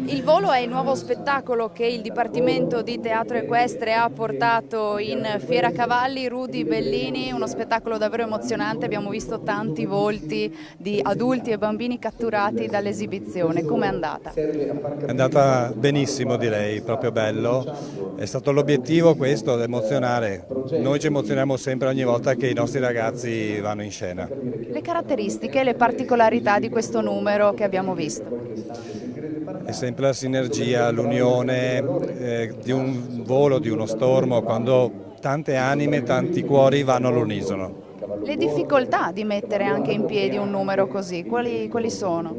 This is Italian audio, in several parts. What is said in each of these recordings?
Il Volo è il nuovo spettacolo che il Dipartimento di Teatro Equestre ha portato in Fiera Cavalli. Rudy Bellini, uno spettacolo davvero emozionante, abbiamo visto tanti volti di adulti e bambini catturati dall'esibizione. Com'è andata? È andata benissimo, direi, proprio bello. È stato l'obiettivo questo, emozionare. Noi ci emozioniamo sempre ogni volta che i nostri ragazzi vanno in scena. Le caratteristiche e le particolarità di questo numero che abbiamo visto? È sempre la sinergia, l'unione di un volo, di uno stormo, quando tante anime, tanti cuori vanno all'unisono. Le difficoltà di mettere anche in piedi un numero così, quali sono?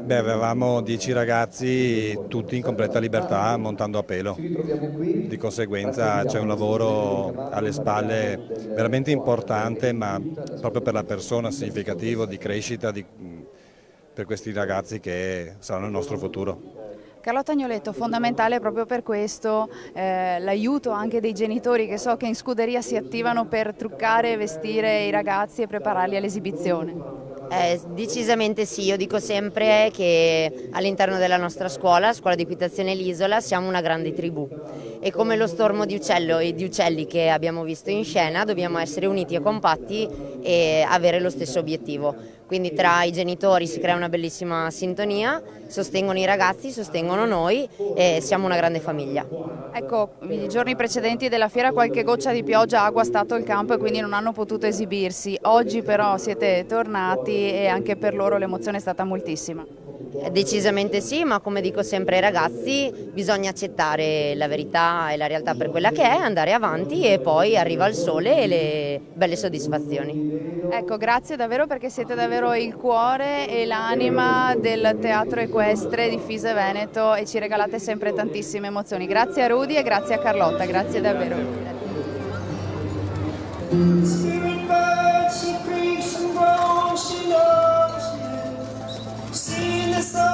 Beh, avevamo 10 ragazzi, tutti in completa libertà, montando a pelo. Di conseguenza c'è un lavoro alle spalle veramente importante, ma proprio per la persona significativo, di crescita per questi ragazzi che saranno il nostro futuro. Carlotta Agnoletto, fondamentale proprio per questo l'aiuto anche dei genitori che so che in scuderia si attivano per truccare e vestire i ragazzi e prepararli all'esibizione. Decisamente sì, io dico sempre che all'interno della nostra scuola di equitazione L'Isola, siamo una grande tribù e come lo stormo di uccello e di uccelli che abbiamo visto in scena dobbiamo essere uniti e compatti e avere lo stesso obiettivo. Quindi tra i genitori si crea una bellissima sintonia, sostengono i ragazzi, sostengono noi e siamo una grande famiglia. Ecco, i giorni precedenti della fiera qualche goccia di pioggia ha guastato il campo e quindi non hanno potuto esibirsi. Oggi però siete tornati e anche per loro l'emozione è stata moltissima. Decisamente sì, ma come dico sempre ai ragazzi bisogna accettare la verità e la realtà per quella che è, andare avanti e poi arriva il sole e le belle soddisfazioni. Ecco, grazie davvero perché siete davvero il cuore e l'anima del teatro equestre di Fise Veneto e ci regalate sempre tantissime emozioni. Grazie a Rudy e grazie a Carlotta, grazie davvero. Seeing the sun